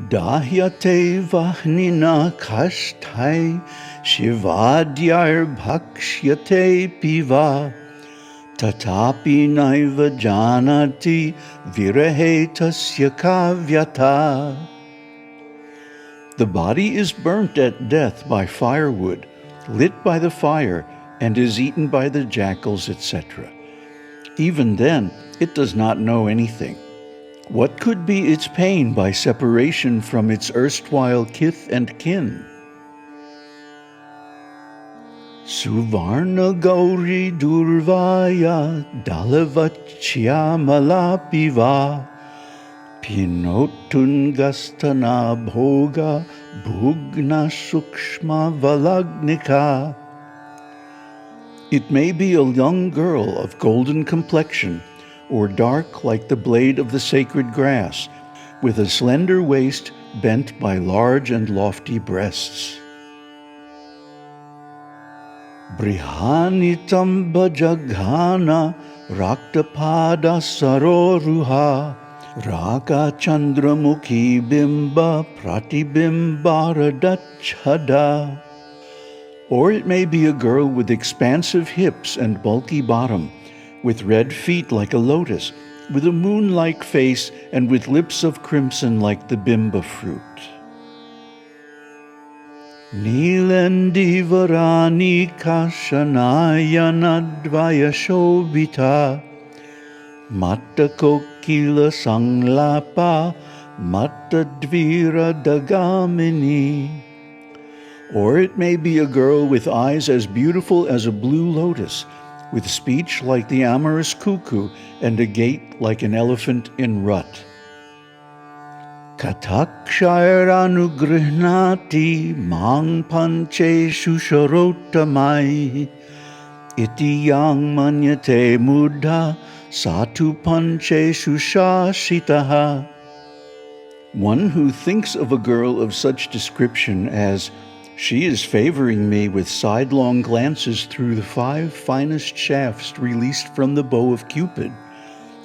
Dahyate vahnina kashtai shivadyar bhakshyate piva tatapi naiva janati virahe tasya kavyata. The body is burnt at death by firewood, lit by the fire, and is eaten by the jackals, etc. Even then, it does not know anything. What could be its pain by separation from its erstwhile kith and kin? Suvarna gauri durvaya dalavachya malapiva pinotungastana bhoga bhugna sukshma valagnika. It may be a young girl of golden complexion, or dark like the blade of the sacred grass, with a slender waist bent by large and lofty breasts. Brihanitam bhajaghana raktapada saroruha raka chandramukhi bimba pratibimbaradachhada. Or it may be a girl with expansive hips and bulky bottom, with red feet like a lotus, with a moonlike face, and with lips of crimson like the bimba fruit. Nilandivarani kashanayana shobhita matta kokila sanglapa matta dvira dagamini. Or it may be a girl with eyes as beautiful as a blue lotus, with speech like the amorous cuckoo, and a gait like an elephant in rut. Katakshayaranugrhnati mang pancheshu sharotamai iti yang manyate muddha satu pancheshu shashitaha. One who thinks of a girl of such description as, "She is favoring me with sidelong glances through the 5 finest shafts released from the bow of Cupid,"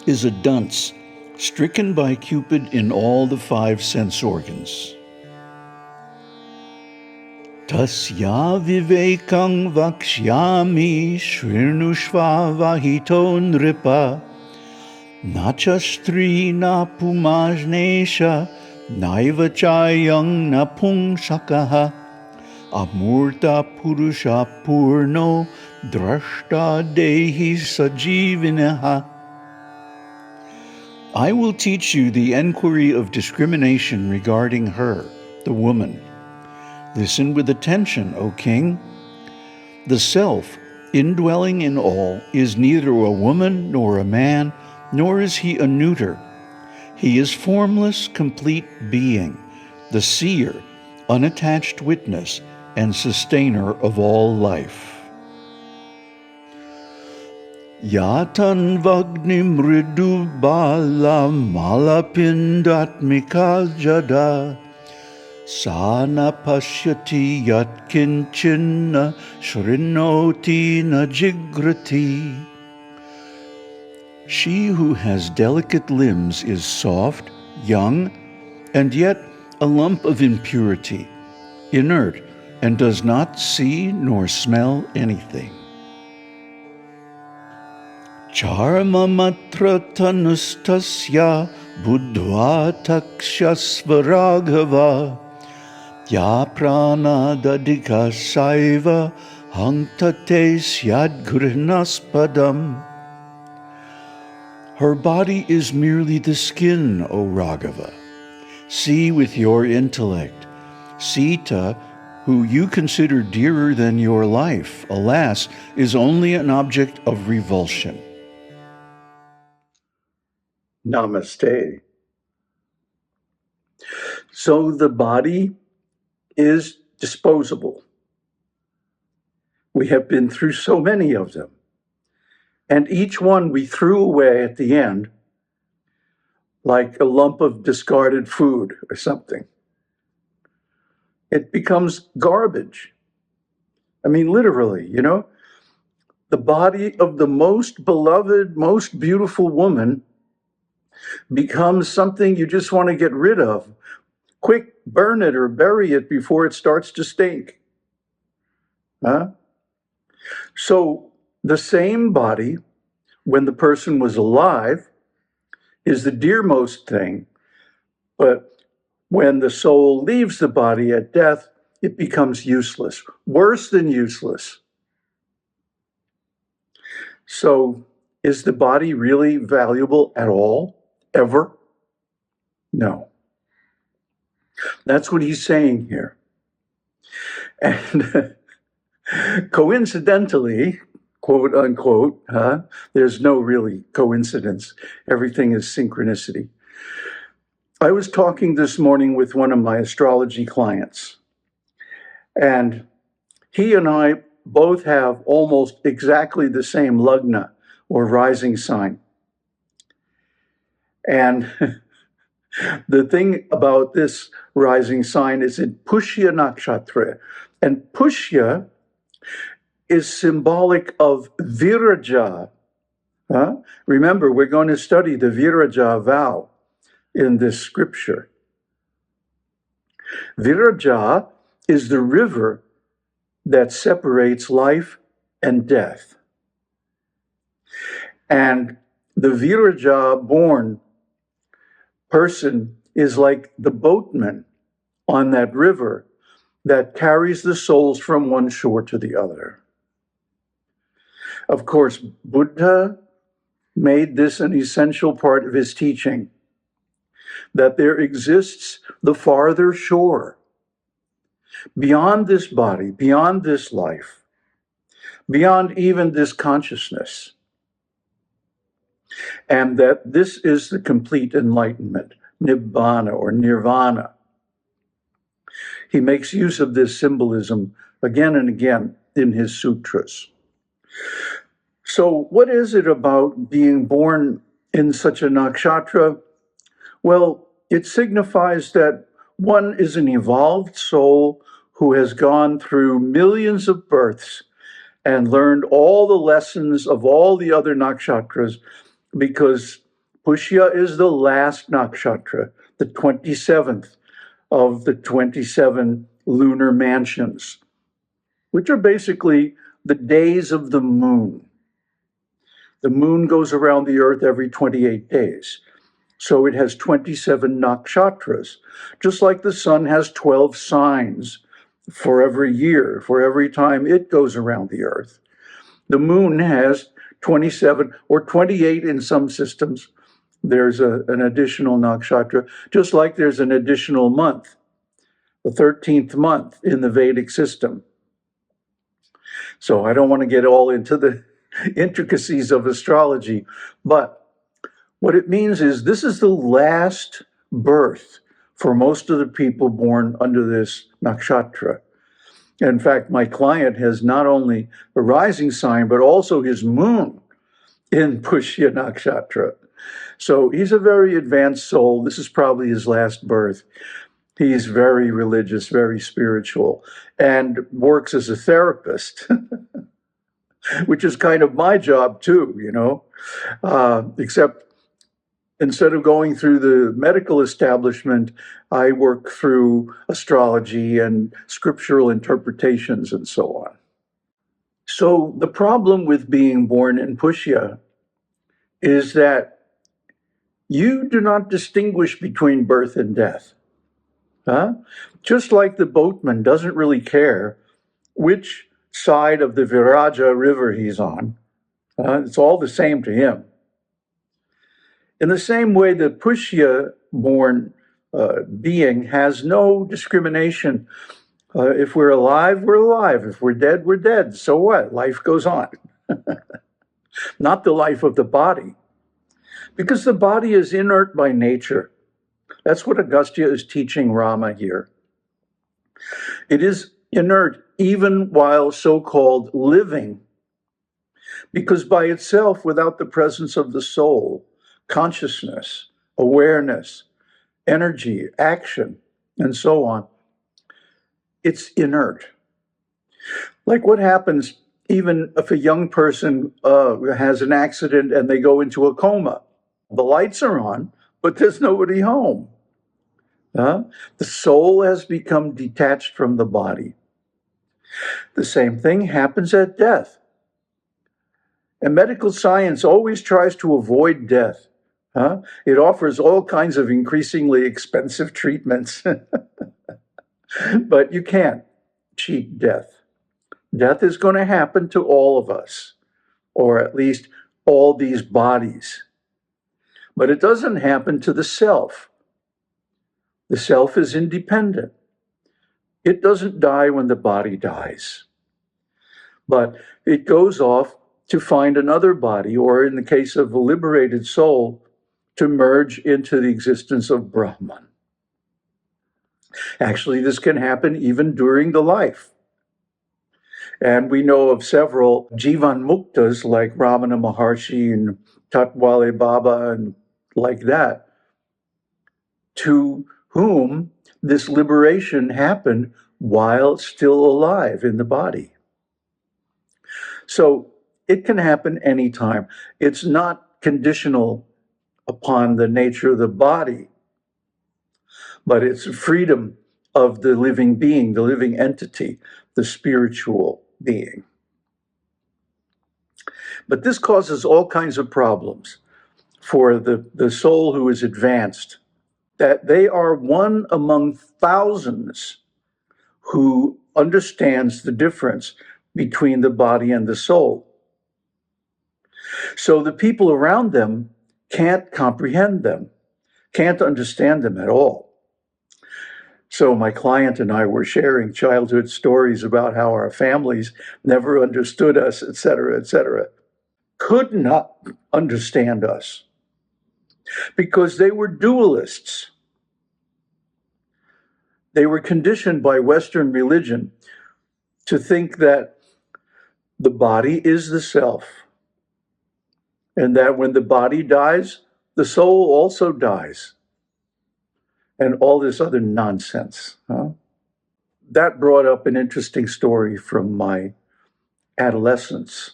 is a dunce, stricken by Cupid in all the 5 sense organs. Tasya vivekang vakshyami shrinushva vahito nripa nacha stri na pumajnesha naiva chayang na pungsakaha amurta purusha purno drashta dehi sajivinaha. I will teach you the enquiry of discrimination regarding her, the woman. Listen with attention, O king. The self, indwelling in all, is neither a woman nor a man, nor is he a neuter. He is formless, complete being, the seer, unattached witness, and sustainer of all life. Yatan vagni mridu bala malapindatmika jada sana pashyati yat kinchinna shrinoti na jigrati. She who has delicate limbs is soft, young, and yet a lump of impurity, inert, and does not see nor smell anything. Charma matra tanustasya buddhva takshasvaraghava ya prana dadika saiva hanktate syadgrinaspadam. Her body is merely the skin, O Raghava. See with your intellect. Sita, who you consider dearer than your life, alas, is only an object of revulsion. Namaste. So the body is disposable. We have been through so many of them. And each one we threw away at the end like a lump of discarded food or something. It becomes garbage. I mean, literally, you know, the body of the most beloved, most beautiful woman becomes something you just want to get rid of Quick, burn it or bury it before it starts to stink. Huh? So the same body, when the person was alive, is the dearmost thing, but when the soul leaves the body at death, it becomes useless, worse than useless. So is the body really valuable at all, ever? No. That's what he's saying here. And coincidentally, quote unquote, there's no really coincidence. Everything is synchronicity. I was talking this morning with one of my astrology clients, and he and I both have almost exactly the same lagna, or rising sign. And the thing about this rising sign is in Pushya Nakshatra. And Pushya is symbolic of Viraja. Remember, we're going to study the Viraja vow in this scripture. Viraja is the river that separates life and death. And the Viraja born person is like the boatman on that river that carries the souls from one shore to the other. Of course, Buddha made this an essential part of his teaching, that there exists the farther shore, beyond this body, beyond this life, beyond even this consciousness, and that this is the complete enlightenment, nibbana or nirvana. He makes use of this symbolism again and again in his sutras. So what is it about being born in such a nakshatra? Well, it signifies that one is an evolved soul who has gone through millions of births and learned all the lessons of all the other nakshatras, because Pushya is the last nakshatra, the 27th of the 27 lunar mansions, which are basically the days of the moon. The moon goes around the earth every 28 days. So it has 27 nakshatras, just like the sun has 12 signs for every year, for every time it goes around the earth. The moon has 27 or 28 in some systems. There's an additional nakshatra, just like there's an additional month, the 13th month in the Vedic system. So I don't want to get all into the intricacies of astrology, but what it means is this is the last birth for most of the people born under this nakshatra. In fact, my client has not only a rising sign, but also his moon in Pushya Nakshatra. So he's a very advanced soul. This is probably his last birth. He's very religious, very spiritual, and works as a therapist, which is kind of my job too, except instead of going through the medical establishment, I work through astrology and scriptural interpretations and so on. So the problem with being born in Pushya is that you do not distinguish between birth and death. Just like the boatman doesn't really care which side of the Viraja river he's on. It's all the same to him. In the same way, the Pushya-born being has no discrimination. If we're alive, we're alive. If we're dead, we're dead. So what? Life goes on. Not the life of the body. Because the body is inert by nature. That's what Agastya is teaching Rama here. It is inert even while so-called living, because by itself, without the presence of the soul, consciousness, awareness, energy, action, and so on, it's inert. Like what happens even if a young person has an accident and they go into a coma. The lights are on, but there's nobody home. The soul has become detached from the body. The same thing happens at death. And medical science always tries to avoid death. It offers all kinds of increasingly expensive treatments, but you can't cheat death. Death is going to happen to all of us, or at least all these bodies. But it doesn't happen to the self. The self is independent. It doesn't die when the body dies, but it goes off to find another body, or in the case of a liberated soul, to merge into the existence of Brahman. Actually, this can happen even during the life. And we know of several Jivan Muktas like Ramana Maharshi and Tatwale Baba and like that, to whom this liberation happened while still alive in the body. So it can happen anytime. It's not conditional upon the nature of the body, but it's freedom of the living being, the living entity, the spiritual being. But this causes all kinds of problems for the soul who is advanced, that they are one among thousands who understands the difference between the body and the soul. So the people around them can't comprehend them, can't understand them at all. So my client and I were sharing childhood stories about how our families never understood us, etc., could not understand us because they were dualists. They were conditioned by Western religion to think that the body is the self, and that when the body dies, the soul also dies, and all this other nonsense. That brought up an interesting story from my adolescence.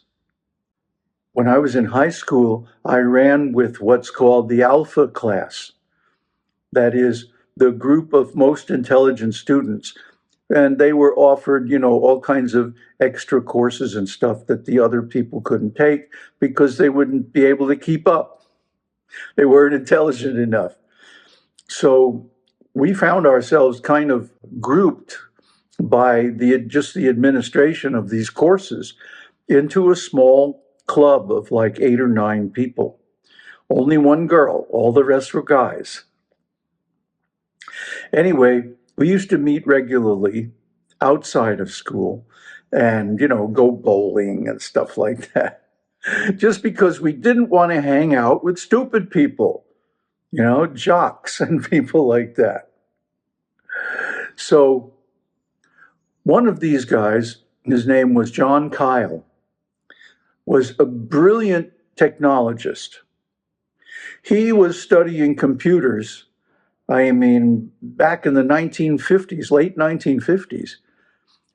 When I was in high school, I ran with what's called the alpha class. That is the group of most intelligent students. And they were offered, all kinds of extra courses and stuff that the other people couldn't take because they wouldn't be able to keep up. They weren't intelligent enough. So we found ourselves kind of grouped by just the administration of these courses into a small club of like 8 or 9 people. Only one girl, all the rest were guys. Anyway, we used to meet regularly outside of school and, go bowling and stuff like that, just because we didn't want to hang out with stupid people, jocks and people like that. So one of these guys, his name was John Kyle, was a brilliant technologist. He was studying computers, back in the 1950s, late 1950s,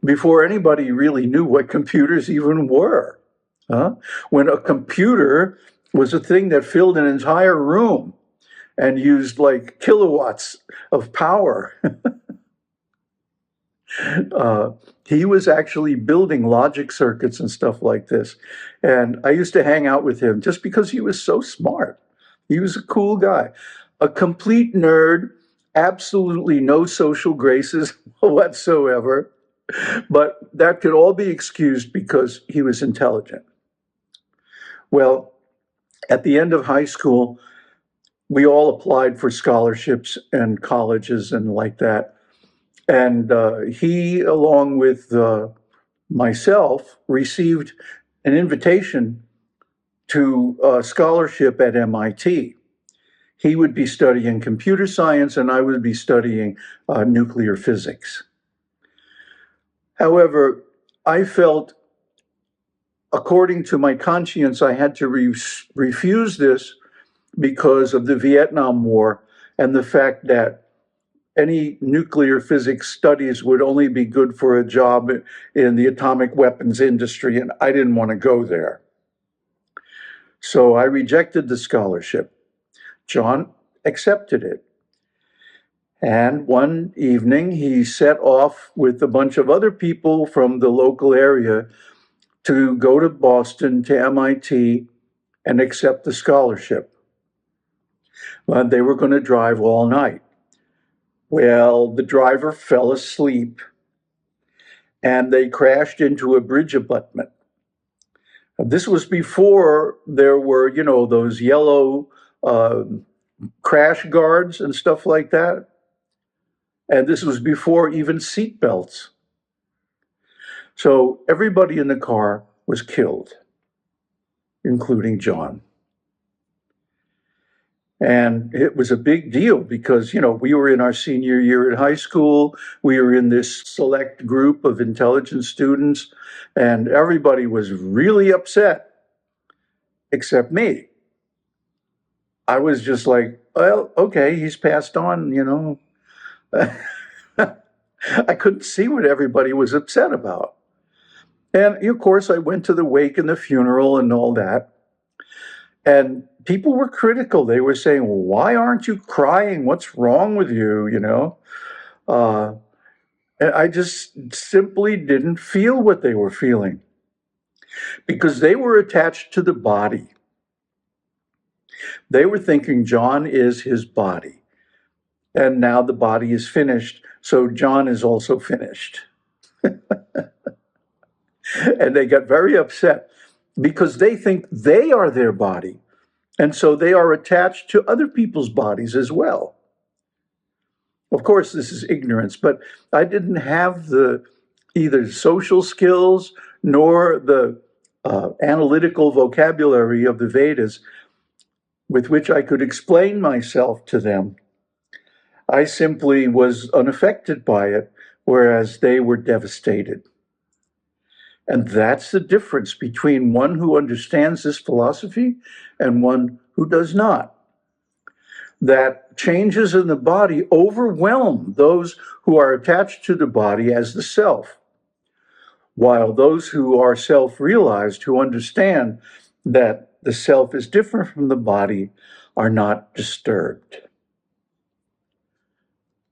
before anybody really knew what computers even were. When a computer was a thing that filled an entire room and used like kilowatts of power. He was actually building logic circuits and stuff like this. And I used to hang out with him just because he was so smart. He was a cool guy, a complete nerd, absolutely no social graces whatsoever. But that could all be excused because he was intelligent. Well, at the end of high school, we all applied for scholarships and colleges and like that. And he, along with myself, received an invitation to a scholarship at MIT. He would be studying computer science and I would be studying nuclear physics. However, I felt, according to my conscience, I had to refuse this because of the Vietnam War and the fact that any nuclear physics studies would only be good for a job in the atomic weapons industry, and I didn't want to go there. So I rejected the scholarship. John accepted it. And one evening, he set off with a bunch of other people from the local area to go to Boston to MIT and accept the scholarship. They were going to drive all night. Well, the driver fell asleep and they crashed into a bridge abutment. This was before there were, those yellow crash guards and stuff like that. And this was before even seat belts. So everybody in the car was killed, including John. And it was a big deal because, we were in our senior year at high school. We were in this select group of intelligent students, and everybody was really upset, except me. I was just like, well, okay, he's passed on. I couldn't see what everybody was upset about. And of course, I went to the wake and the funeral and all that. And people were critical. They were saying, well, why aren't you crying? What's wrong with you? And I just simply didn't feel what they were feeling because they were attached to the body. They were thinking John is his body. And now the body is finished, so John is also finished. And they got very upset because they think they are their body. And so they are attached to other people's bodies as well. Of course, this is ignorance, but I didn't have the either social skills nor the analytical vocabulary of the Vedas with which I could explain myself to them. I simply was unaffected by it, whereas they were devastated. And that's the difference between one who understands this philosophy and one who does not. That changes in the body overwhelm those who are attached to the body as the self, while those who are self-realized, who understand that the self is different from the body, are not disturbed.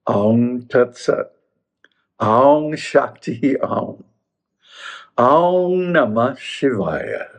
Aum Tat Sat. Aum Shakti Aum. Aum Namah Shivaya.